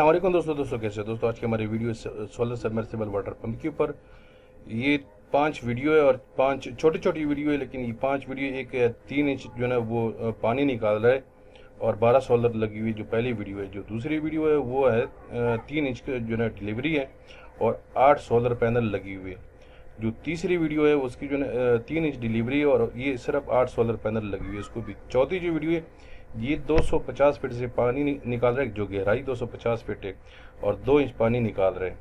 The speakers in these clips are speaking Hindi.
अस्सलाम वालेकुम दोस्तों कैसे दोस्तों, आज की हमारी video solar submersible water pump के ऊपर। ये 5 वीडियो है और 5 छोटी छोटी वीडियो है, लेकिन ये 5 वीडियो एक 3 इंच जो है ना वो पानी निकाल रहा है और 12 सोलर लगी हुई। जो पहली वीडियो है, जो दूसरी वीडियो है वो है 3 इंच जो है डिलीवरी है और 8 सोलर पैनल लगी हुई है। जो तीसरी वीडियो है उसकी जो है 3 इंच डिलीवरी है और ये सिर्फ 8 सोलर पैनल लगी हुई है उसको भी। चौथी जो वीडियो है ये 250 फीट से पानी निकाल रहा है, जो गहराई 250 फीट है और 2 इंच पानी निकाल रहे हैं।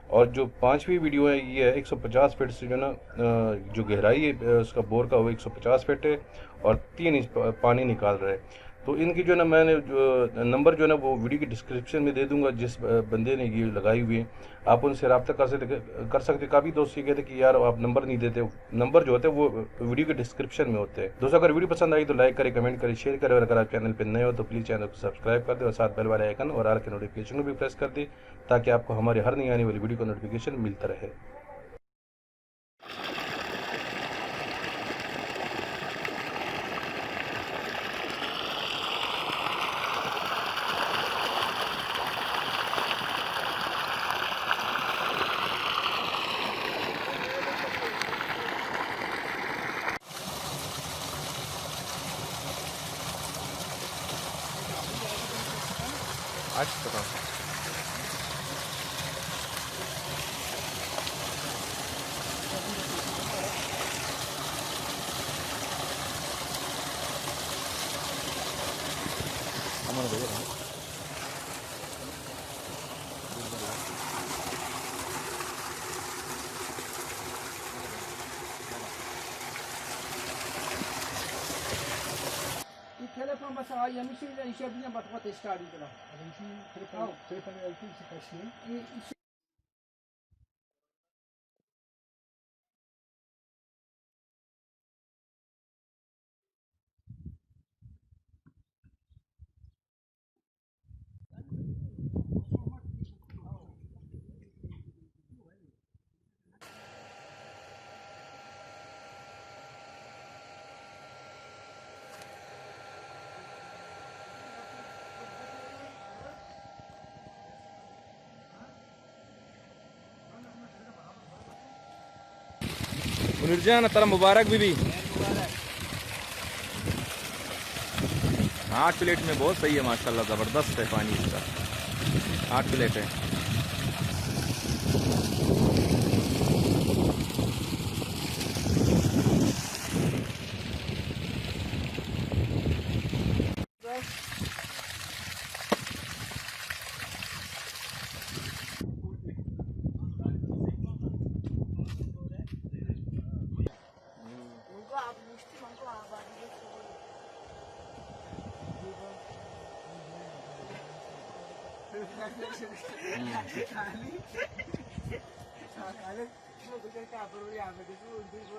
और जो पांचवी वीडियो है ये है 150 फीट से जो ना जो गहराई है उसका बोर का वो 150 फीट है और 3 इंच पानी निकाल रहा है। तो इनकी जो ना मैंने जो नंबर जो है ना वो वीडियो की डिस्क्रिप्शन में दे दूंगा। जिस बंदे ने ये लगाई हुई है आप उनसे रब्ता कर सकते। काफ़ी दोस्त ये कहते कि यार आप नंबर नहीं देते, नंबर जो होते हैं वो वीडियो के डिस्क्रिप्शन में होते हैं। दोस्तों अगर वीडियो पसंद आई तो लाइक करें, कमेंट करें, शेयर करें और अगर आप चैनल पर नए हो तो प्लीज़ चैनल को सब्सक्राइब कर दें और साथ बेल वाले आइकन और आल के नोटिफिकेशन को भी प्रेस कर दें ताकि आपको हमारे हर नई आने वाली वीडियो का नोटिफिकेशन मिलता रहे। अच्छा Il telefon mesela yemişiyle işe bine batma testi arıyorlar. Telefonu altı kaçıyor. मुनिरजान तेरा मुबारक बीबी। 8 प्लेट में बहुत सही है माशाल्लाह, ज़बरदस्त है पानी इसका। 8 प्लेट है। Kali,